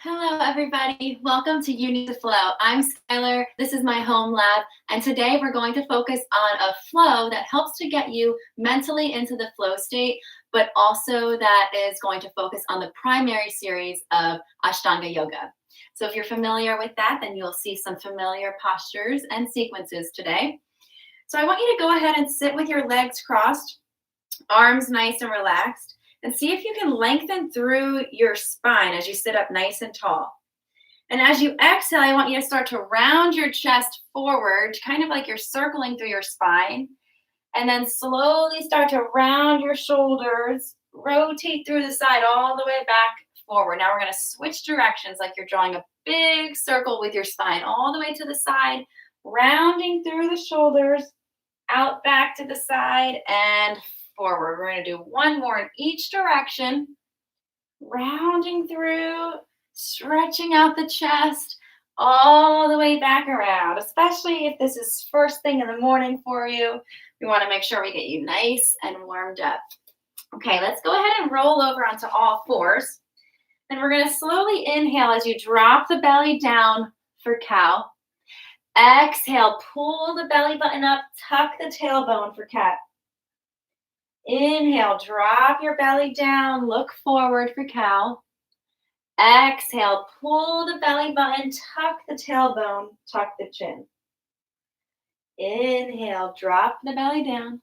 Hello, everybody. Welcome to You Need to Flow. I'm Skylar. This is my home lab, and today we're going to focus on a flow that helps to get you mentally into the flow state, but also that is going to focus on the primary series of Ashtanga yoga. So if you're familiar with that, then you'll see some familiar postures and sequences today. So I want you to go ahead and sit with your legs crossed, arms nice and relaxed. And see if you can lengthen through your spine as you sit up nice and tall. And as you exhale, I want you to start to round your chest forward, kind of like you're circling through your spine. And then slowly start to round your shoulders, rotate through the side all the way back forward. Now we're going to switch directions like you're drawing a big circle with your spine all the way to the side, rounding through the shoulders, out back to the side and forward. We're going to do one more in each direction, rounding through, stretching out the chest all the way back around, especially if this is first thing in the morning for you. We want to make sure we get you nice and warmed up. Okay, let's go ahead and roll over onto all fours. And we're going to slowly inhale as you drop the belly down for cow. Exhale, pull the belly button up, tuck the tailbone for cat. Inhale, drop your belly down, look forward for cow. Exhale, pull the belly button, tuck the tailbone, tuck the chin. Inhale, drop the belly down.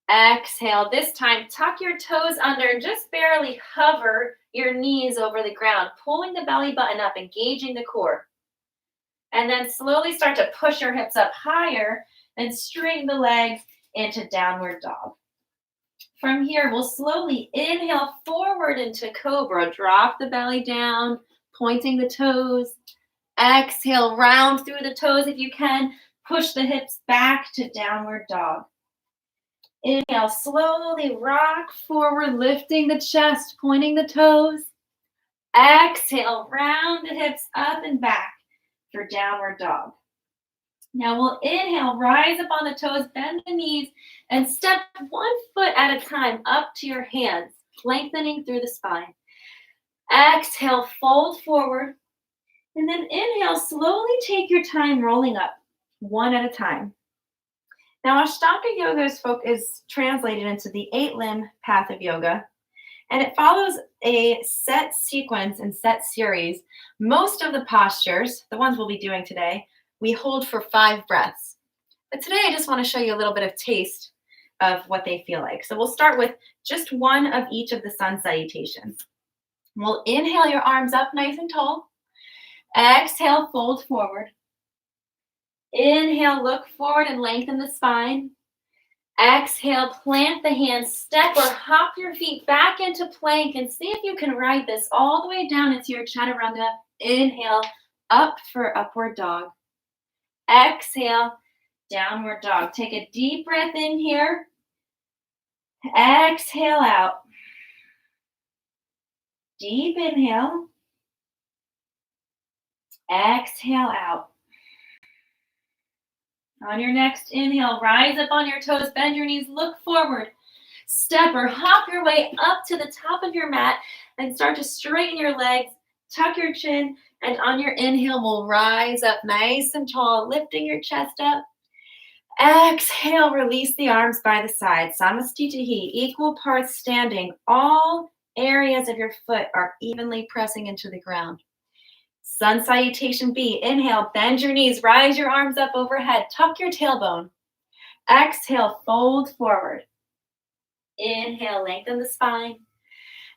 Exhale, this time tuck your toes under and just barely hover your knees over the ground, pulling the belly button up, engaging the core. And then slowly start to push your hips up higher and straighten the legs into downward dog. From here, we'll slowly inhale forward into cobra. Drop the belly down, pointing the toes. Exhale, round through the toes if you can. Push the hips back to downward dog. Inhale, slowly rock forward, lifting the chest, pointing the toes. Exhale, round the hips up and back for downward dog. Now we'll inhale, rise up on the toes, bend the knees, and step one foot at a time up to your hands, lengthening through the spine. Exhale, fold forward, and then inhale, slowly take your time rolling up, one at a time. Now Ashtanga yoga is translated into the 8-limb path of yoga, and it follows a set sequence and set series. Most of the postures, the ones we'll be doing today, we hold for 5 breaths. But today I just want to show you a little bit of taste of what they feel like. So we'll start with just one of each of the sun salutations. We'll inhale your arms up nice and tall. Exhale, fold forward. Inhale, look forward and lengthen the spine. Exhale, plant the hands, step or hop your feet back into plank and see if you can ride this all the way down into your chaturanga. Inhale, up for upward dog. Exhale, downward dog. Take a deep breath in here. Exhale out. Deep inhale. Exhale out. On your next inhale, rise up on your toes, bend your knees, look forward. Step or hop your way up to the top of your mat and start to straighten your legs, tuck your chin, and on your inhale, we'll rise up nice and tall, lifting your chest up. Exhale, release the arms by the side. Samastitihi, equal parts standing. All areas of your foot are evenly pressing into the ground. Sun salutation B. Inhale, bend your knees, rise your arms up overhead, tuck your tailbone. Exhale, fold forward. Inhale, lengthen the spine.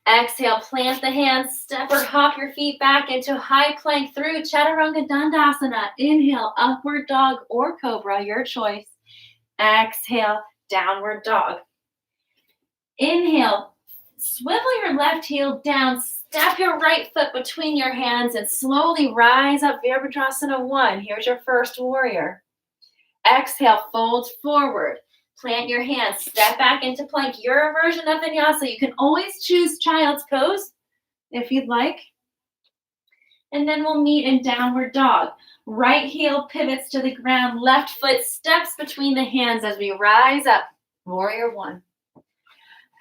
Exhale, plant the hands, step or hop your feet back into high plank through Chaturanga Dandasana. Inhale, upward dog or cobra, your choice. Exhale, downward dog. Inhale, swivel your left heel down, step your right foot between your hands and slowly rise up Virabhadrasana 1. Here's your first warrior. Exhale, fold forward. Plant your hands, step back into plank. Your version of vinyasa. You can always choose child's pose if you'd like. And then we'll meet in downward dog. Right heel pivots to the ground. Left foot steps between the hands as we rise up. Warrior 1.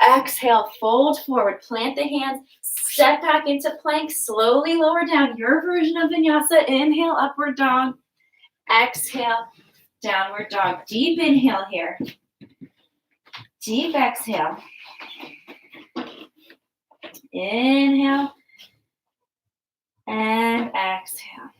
Exhale, fold forward, plant the hands, step back into plank, slowly lower down, your version of vinyasa. Inhale, upward dog. Exhale, downward dog. Deep inhale here. Deep exhale. Inhale and exhale.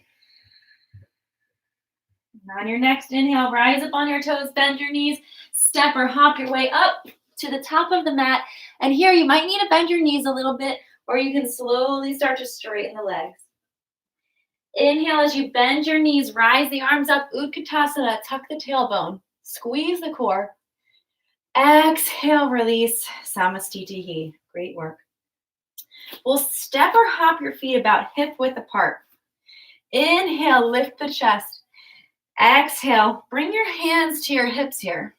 And on your next inhale, rise up on your toes, bend your knees, step or hop your way up to the top of the mat. And here you might need to bend your knees a little bit, or you can slowly start to straighten the legs. Inhale as you bend your knees, rise the arms up, Utkatasana, tuck the tailbone, squeeze the core. Exhale, release, Samastitihi. Great work. We'll step or hop your feet about hip width apart. Inhale, lift the chest. Exhale, bring your hands to your hips here.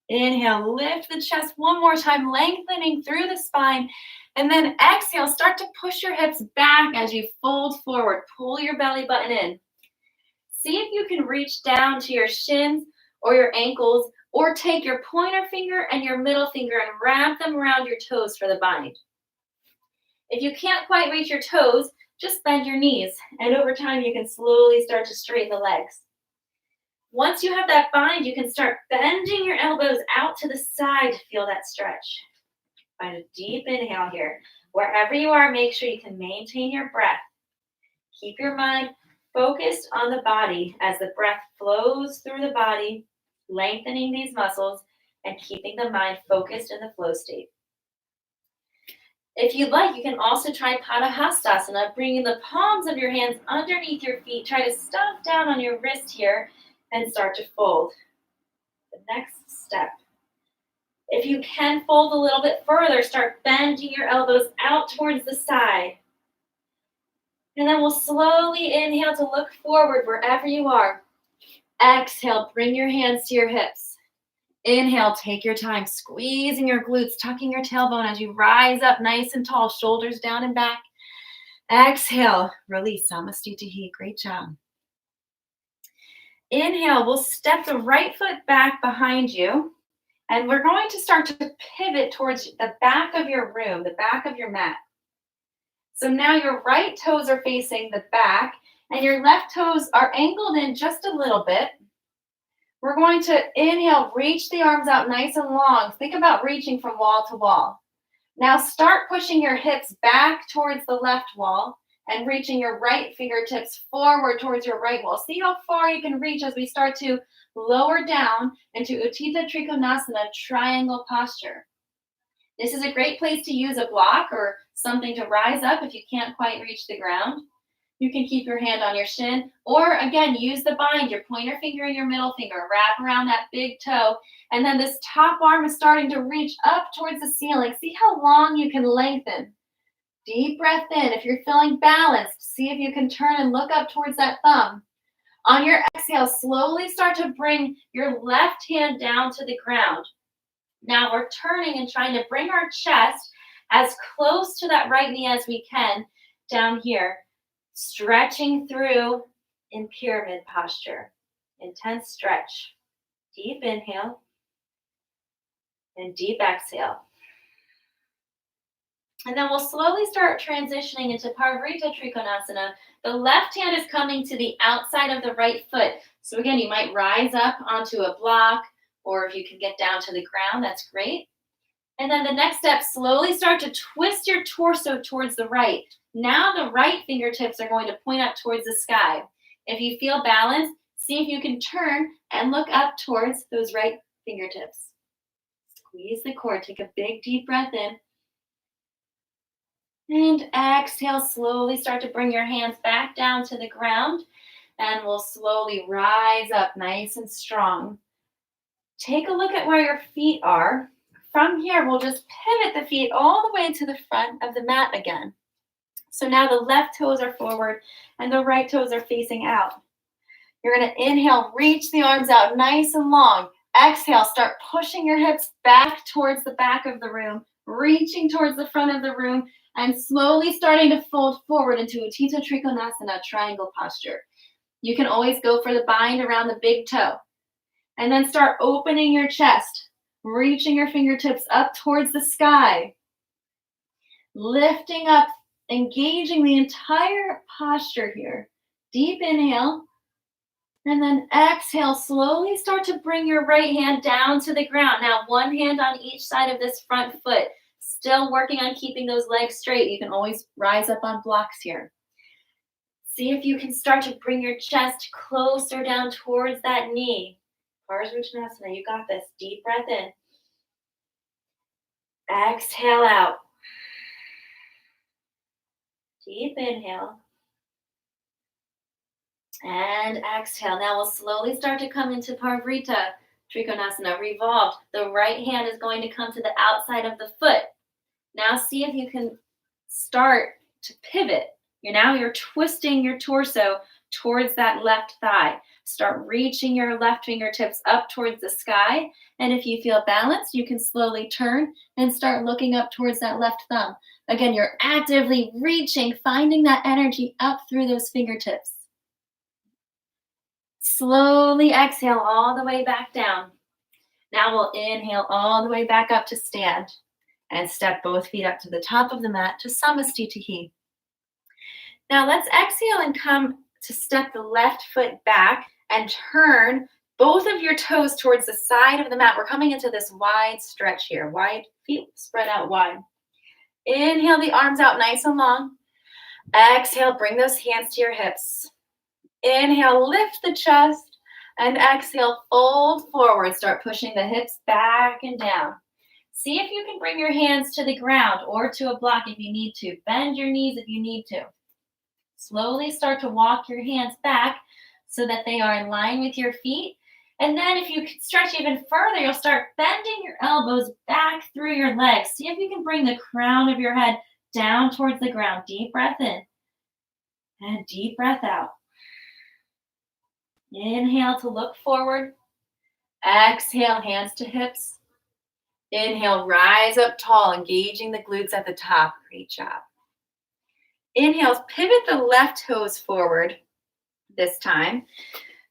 Inhale, lift the chest one more time, lengthening through the spine. And then exhale, start to push your hips back as you fold forward. Pull your belly button in. See if you can reach down to your shins or your ankles, or take your pointer finger and your middle finger and wrap them around your toes for the bind. If you can't quite reach your toes, just bend your knees, and over time you can slowly start to straighten the legs. Once you have that bind, you can start bending your elbows out to the side to feel that stretch. Find a deep inhale here. Wherever you are, make sure you can maintain your breath. Keep your mind focused on the body as the breath flows through the body, lengthening these muscles and keeping the mind focused in the flow state. If you'd like, you can also try Padahastasana, bringing the palms of your hands underneath your feet. Try to stomp down on your wrist here and start to fold. The next step. If you can fold a little bit further, start bending your elbows out towards the side. And then we'll slowly inhale to look forward wherever you are. Exhale, bring your hands to your hips. Inhale, take your time, squeezing your glutes, tucking your tailbone as you rise up nice and tall, shoulders down and back. Exhale, release, Samastitihi. Great job. Inhale, we'll step the right foot back behind you, and we're going to start to pivot towards the back of your room, the back of your mat. So now your right toes are facing the back, and your left toes are angled in just a little bit. We're going to inhale, reach the arms out nice and long. Think about reaching from wall to wall. Now start pushing your hips back towards the left wall and reaching your right fingertips forward towards your right wall. See how far you can reach as we start to lower down into Utthita Trikonasana, triangle posture. This is a great place to use a block or something to rise up if you can't quite reach the ground. You can keep your hand on your shin, or again, use the bind, your pointer finger and your middle finger, wrap around that big toe, and then this top arm is starting to reach up towards the ceiling. See how long you can lengthen. Deep breath in. If you're feeling balanced, see if you can turn and look up towards that thumb. On your exhale, slowly start to bring your left hand down to the ground. Now we're turning and trying to bring our chest as close to that right knee as we can down here. Stretching through in pyramid posture. Intense stretch. Deep inhale and deep exhale. And then we'll slowly start transitioning into Parivrtta Trikonasana. The left hand is coming to the outside of the right foot. So again, you might rise up onto a block, or if you can get down to the ground, that's great. And then the next step, slowly start to twist your torso towards the right. Now the right fingertips are going to point up towards the sky. If you feel balanced, see if you can turn and look up towards those right fingertips. Squeeze the core. Take a big deep breath in. And exhale, slowly start to bring your hands back down to the ground. And we'll slowly rise up nice and strong. Take a look at where your feet are. From here, we'll just pivot the feet all the way to the front of the mat again. So now the left toes are forward and the right toes are facing out. You're going to inhale, reach the arms out nice and long. Exhale, start pushing your hips back towards the back of the room, reaching towards the front of the room, and slowly starting to fold forward into Utthita Trikonasana, triangle posture. You can always go for the bind around the big toe. And then start opening your chest. reaching your fingertips up towards the sky, lifting up, engaging the entire posture here. Deep inhale, and then exhale. Slowly start to bring your right hand down to the ground. Now, one hand on each side of this front foot. Still working on keeping those legs straight. You can always rise up on blocks here. See if you can start to bring your chest closer down towards that knee. Parsvottanasana, you got this. Deep breath in. Exhale out. Deep inhale. And exhale. Now we'll slowly start to come into Parvrita Trikonasana, revolved. The right hand is going to come to the outside of the foot. Now see if you can start to pivot. You're twisting your torso towards that left thigh. Start reaching your left fingertips up towards the sky. And if you feel balanced, you can slowly turn and start looking up towards that left thumb. Again, you're actively reaching, finding that energy up through those fingertips. Slowly exhale all the way back down. Now we'll inhale all the way back up to stand and step both feet up to the top of the mat to Samastitihi. Now let's exhale and come to step the left foot back and turn both of your toes towards the side of the mat. We're coming into this wide stretch here. Wide feet spread out wide. Inhale the arms out nice and long. Exhale, bring those hands to your hips. Inhale, lift the chest. And exhale, fold forward. Start pushing the hips back and down. See if you can bring your hands to the ground or to a block if you need to. Bend your knees if you need to. Slowly start to walk your hands back so that they are in line with your feet. And then if you stretch even further, you'll start bending your elbows back through your legs. See if you can bring the crown of your head down towards the ground. Deep breath in and deep breath out. Inhale to look forward. Exhale, hands to hips. Inhale, rise up tall, engaging the glutes at the top. Great job. Inhale, pivot the left toes forward this time.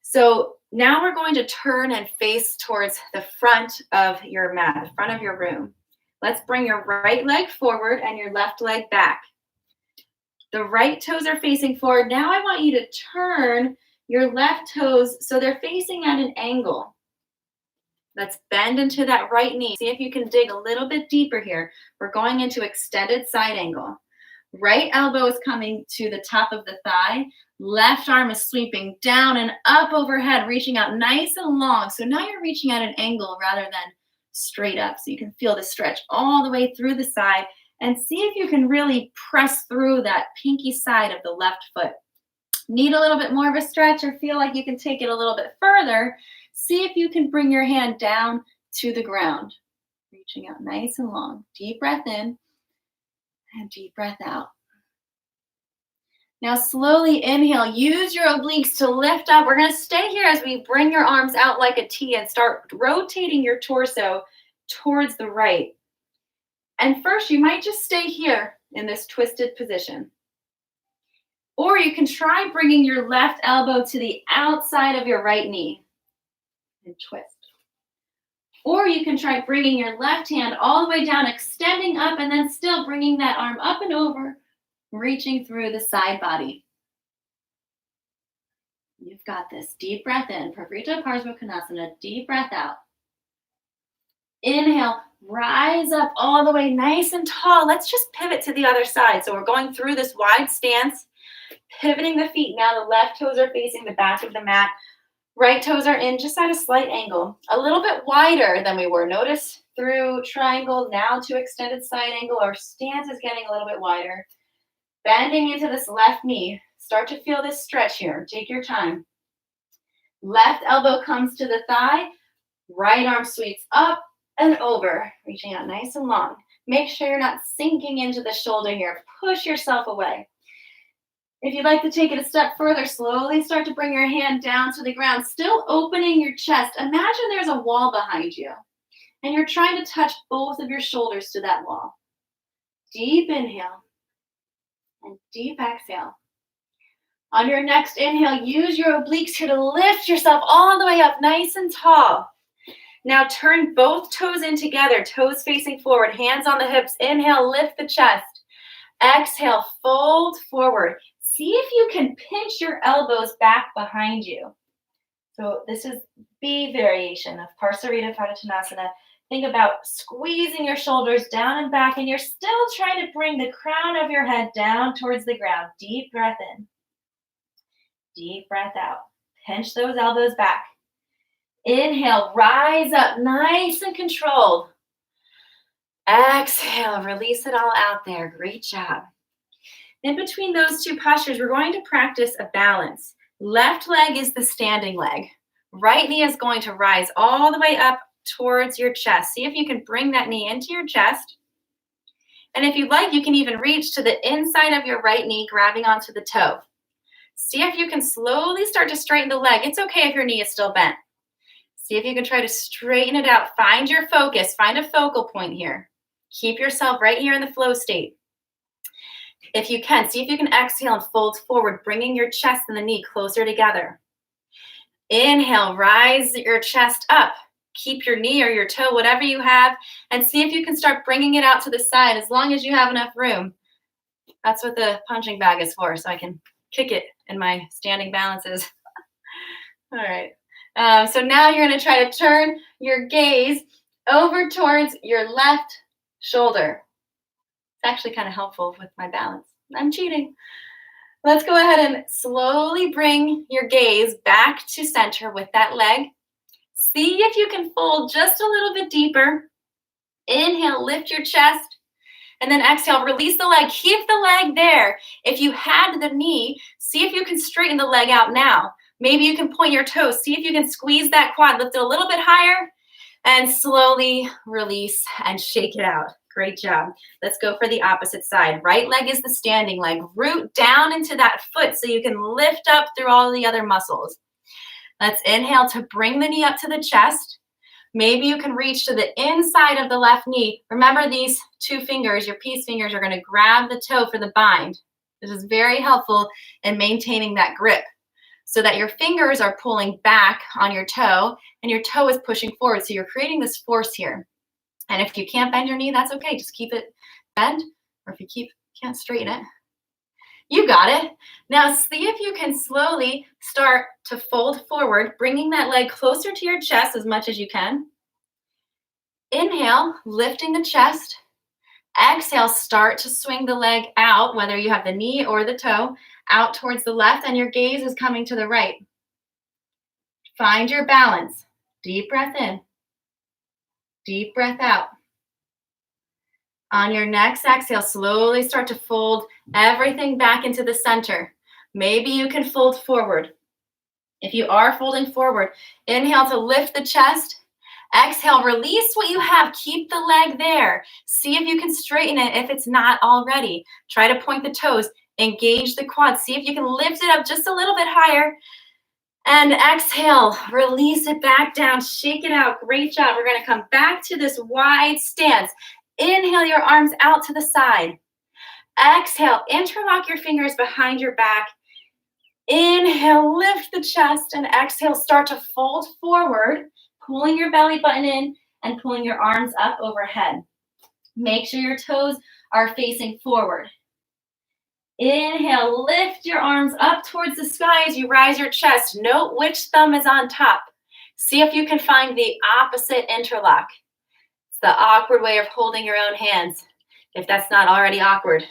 So now we're going to turn and face towards the front of your mat, the front of your room. Let's bring your right leg forward and your left leg back. The right toes are facing forward. Now I want you to turn your left toes so they're facing at an angle. Let's bend into that right knee. See if you can dig a little bit deeper here. We're going into extended side angle. Right elbow is coming to the top of the thigh. Left arm is sweeping down and up overhead, reaching out nice and long. So now you're reaching at an angle rather than straight up. So you can feel the stretch all the way through the side and see if you can really press through that pinky side of the left foot. Need a little bit more of a stretch or feel like you can take it a little bit further, see if you can bring your hand down to the ground. Reaching out nice and long. Deep breath in and deep breath out. Now slowly inhale. Use your obliques to lift up. We're going to stay here as we bring your arms out like a T and start rotating your torso towards the right. And first, you might just stay here in this twisted position. Or you can try bringing your left elbow to the outside of your right knee and twist. Or you can try bringing your left hand all the way down, extending up, and then still bringing that arm up and over, reaching through the side body. You've got this. Deep breath in. Parvrita Parsvottanasana. Deep breath out. Inhale. Rise up all the way nice and tall. Let's just pivot to the other side. So we're going through this wide stance. Pivoting the feet. Now the left toes are facing the back of the mat. Right toes are in just at a slight angle. A little bit wider than we were. Notice through triangle now to extended side angle. Our stance is getting a little bit wider. Bending into this left knee. Start to feel this stretch here. Take your time. Left elbow comes to the thigh. Right arm sweeps up and over. Reaching out nice and long. Make sure you're not sinking into the shoulder here. Push yourself away. If you'd like to take it a step further, slowly start to bring your hand down to the ground, still opening your chest. Imagine there's a wall behind you, and you're trying to touch both of your shoulders to that wall. Deep inhale, and deep exhale. On your next inhale, use your obliques here to lift yourself all the way up nice and tall. Now turn both toes in together, toes facing forward, hands on the hips. Inhale, lift the chest. Exhale, fold forward. See if you can pinch your elbows back behind you. So this is B variation of Parsarita Padottanasana. Think about squeezing your shoulders down and back, and you're still trying to bring the crown of your head down towards the ground. Deep breath in. Deep breath out. Pinch those elbows back. Inhale, rise up nice and controlled. Exhale, release it all out there. Great job. In between those two postures, we're going to practice a balance. Left leg is the standing leg. Right knee is going to rise all the way up towards your chest. See if you can bring that knee into your chest. And if you'd like, you can even reach to the inside of your right knee, grabbing onto the toe. See if you can slowly start to straighten the leg. It's okay if your knee is still bent. See if you can try to straighten it out. Find your focus. Find a focal point here. Keep yourself right here in the flow state. If you can, see if you can exhale and fold forward, bringing your chest and the knee closer together. Inhale, rise your chest up. Keep your knee or your toe, whatever you have, and see if you can start bringing it out to the side as long as you have enough room. That's what the punching bag is for, so I can kick it in my standing balances. All right. So now you're going to try to turn your gaze over towards your left shoulder. It's actually kind of helpful with my balance. I'm cheating. Let's go ahead and slowly bring your gaze back to center with that leg. See if you can fold just a little bit deeper. Inhale, lift your chest. And then exhale, release the leg. Keep the leg there. If you had the knee, see if you can straighten the leg out now. Maybe you can point your toes. See if you can squeeze that quad. Lift it a little bit higher. And slowly release and shake it out. Great job. Let's go for the opposite side. Right leg is the standing leg. Root down into that foot so you can lift up through all the other muscles. Let's inhale to bring the knee up to the chest. Maybe you can reach to the inside of the left knee. Remember, these two fingers, your peace fingers, are going to grab the toe for the bind. This is very helpful in maintaining that grip so that your fingers are pulling back on your toe and your toe is pushing forward. So you're creating this force here. And if you can't bend your knee, that's okay. Just keep it bent, or if you can't straighten it, you got it. Now see if you can slowly start to fold forward, bringing that leg closer to your chest as much as you can. Inhale, lifting the chest. Exhale, start to swing the leg out, whether you have the knee or the toe, out towards the left, and your gaze is coming to the right. Find your balance. Deep breath in. Deep breath out. On your next exhale, slowly start to fold everything back into the center. Maybe you can fold forward. If you are folding forward, inhale to lift the chest. Exhale, release what you have. Keep the leg there. See if you can straighten it if it's not already. Try to point the toes. Engage the quads. See if you can lift it up just a little bit higher. And exhale, release it back down, shake it out. Great job. We're going to come back to this wide stance. Inhale your arms out to the side. Exhale, interlock your fingers behind your back. Inhale, lift the chest, and exhale, start to fold forward, pulling your belly button in and pulling your arms up overhead. Make sure your toes are facing forward. Inhale, lift your arms up towards the sky as you rise your chest. Note which thumb is on top. See if you can find the opposite interlock. It's the awkward way of holding your own hands, if that's not already awkward.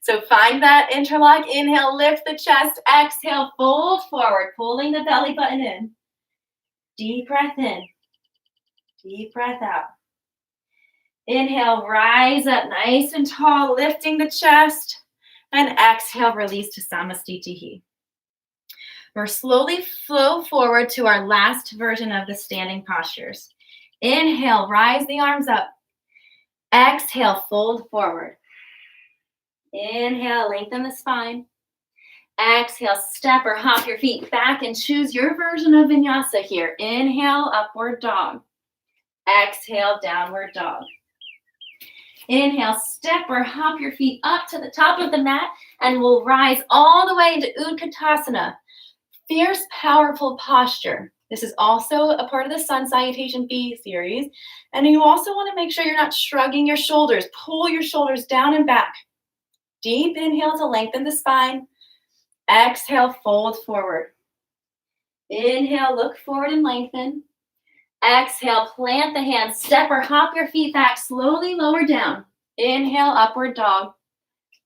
So find that interlock. Inhale, lift the chest. Exhale, fold forward, pulling the belly button in. Deep breath in. Deep breath out. Inhale, rise up nice and tall, lifting the chest. And exhale, release to Samastitihi. We're slowly flow forward to our last version of the standing postures. Inhale, rise the arms up. Exhale, fold forward. Inhale, lengthen the spine. Exhale, step or hop your feet back and choose your version of vinyasa here. Inhale, upward dog. Exhale, downward dog. Inhale, step or hop your feet up to the top of the mat, and we'll rise all the way into Utkatasana. Fierce, powerful posture. This is also a part of the Sun Salutation B series. And you also want to make sure you're not shrugging your shoulders. Pull your shoulders down and back. Deep inhale to lengthen the spine. Exhale, fold forward. Inhale, look forward and lengthen. Exhale, plant the hands, step or hop your feet back, slowly lower down. Inhale, upward dog.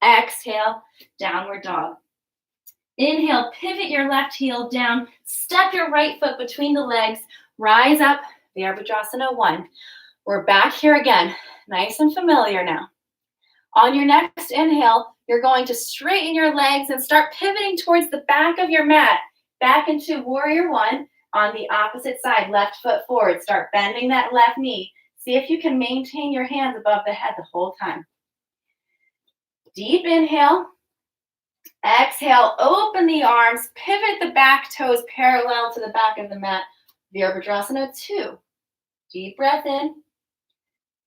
Exhale, downward dog. Inhale, pivot your left heel down, step your right foot between the legs, rise up, Virabhadrasana 1. We're back here again, nice and familiar now. On your next inhale, you're going to straighten your legs and start pivoting towards the back of your mat, back into Warrior 1 on the opposite side, left foot forward. Start bending that left knee. See if you can maintain your hands above the head the whole time. Deep inhale. Exhale, open the arms, pivot the back toes parallel to the back of the mat. Virabhadrasana 2. Deep breath in,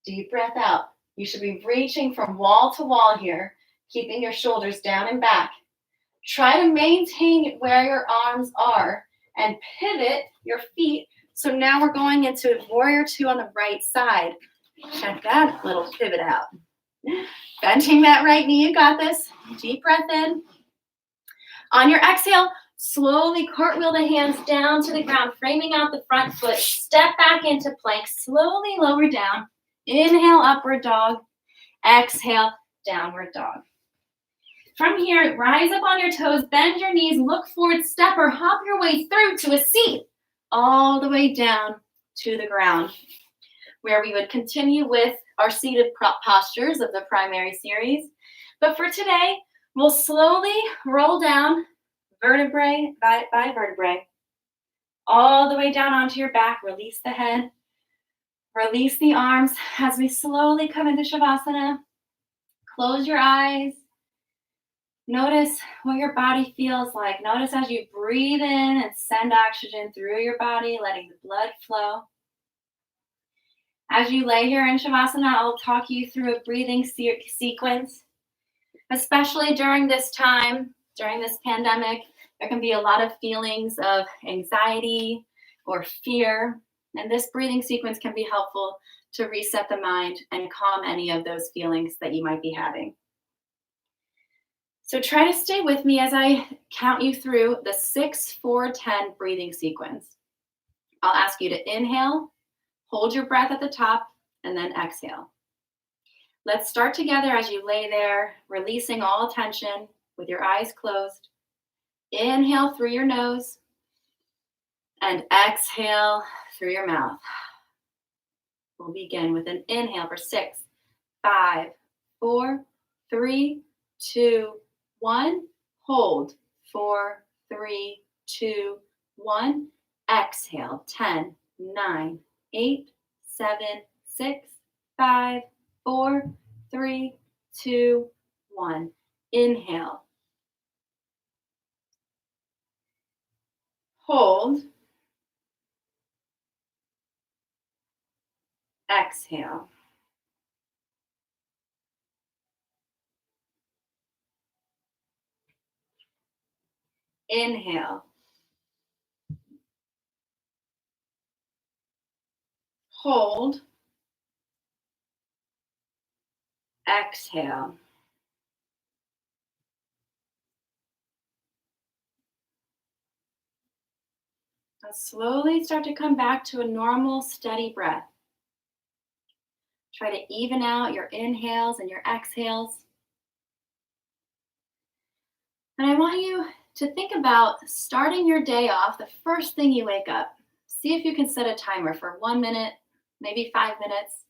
deep breath out. You should be reaching from wall to wall here, keeping your shoulders down and back. Try to maintain where your arms are and pivot your feet. So now we're going into Warrior 2 on the right side. Check that little pivot out. Benching that right knee, you got this. Deep breath in. On your exhale, slowly cartwheel the hands down to the ground, framing out the front foot. Step back into plank, slowly lower down. Inhale, upward dog. Exhale, downward dog. From here, rise up on your toes, bend your knees, look forward, step or hop your way through to a seat, all the way down to the ground, where we would continue with our seated postures of the primary series. But for today, we'll slowly roll down vertebrae by vertebrae, all the way down onto your back. Release the head, release the arms as we slowly come into Shavasana. Close your eyes. Notice what your body feels like. Notice as you breathe in and send oxygen through your body, letting the blood flow. As you lay here in Shavasana, I'll talk you through a breathing sequence. Especially during this time, during this pandemic, there can be a lot of feelings of anxiety or fear, and this breathing sequence can be helpful to reset the mind and calm any of those feelings that you might be having. So try to stay with me as I count you through the 6-4-10 breathing sequence. I'll ask you to inhale, hold your breath at the top, and then exhale. Let's start together as you lay there, releasing all tension with your eyes closed. Inhale through your nose and exhale through your mouth. We'll begin with an inhale for 6, 5, 4, 3, 2, 1. Hold. 4, 3, 2, 1. Exhale. 10, 9, 8, 7, 6, 5, 4, 3, 2, 1. Inhale. Hold. Exhale. Inhale. Hold. Exhale. Now slowly start to come back to a normal, steady breath. Try to even out your inhales and your exhales. And I want you to think about starting your day off the first thing you wake up. See if you can set a timer for 1 minute, maybe 5 minutes,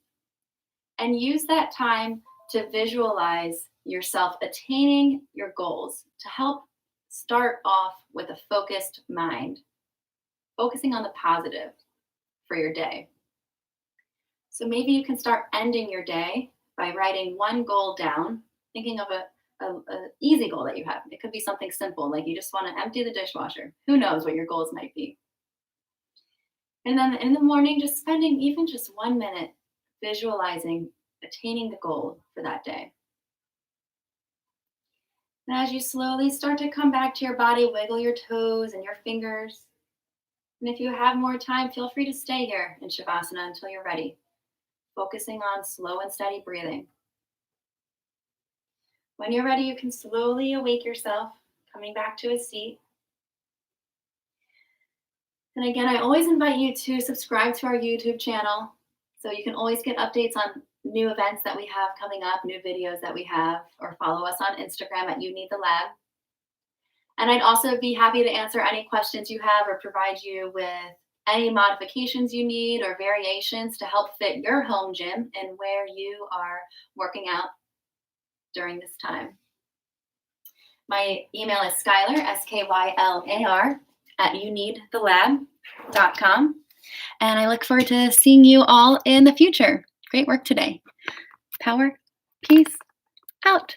and use that time to visualize yourself attaining your goals to help start off with a focused mind, focusing on the positive for your day. So maybe you can start ending your day by writing one goal down, thinking of an easy goal that you have. It could be something simple, like you just want to empty the dishwasher. Who knows what your goals might be? And then in the morning, just spending even just 1 minute visualizing attaining the goal for that day. And as you slowly start to come back to your body, wiggle your toes and your fingers. And if you have more time, feel free to stay here in Shavasana until you're ready, focusing on slow and steady breathing. When you're ready, you can slowly awake yourself, coming back to a seat. And again, I always invite you to subscribe to our YouTube channel so you can always get updates on new events that we have coming up, new videos that we have, or follow us on Instagram at You Need the Lab. And I'd also be happy to answer any questions you have or provide you with any modifications you need or variations to help fit your home gym and where you are working out during this time. My email is Skylar, SKYLAR, at youneedthelab.com. And I look forward to seeing you all in the future. Great work today. Power, peace, out.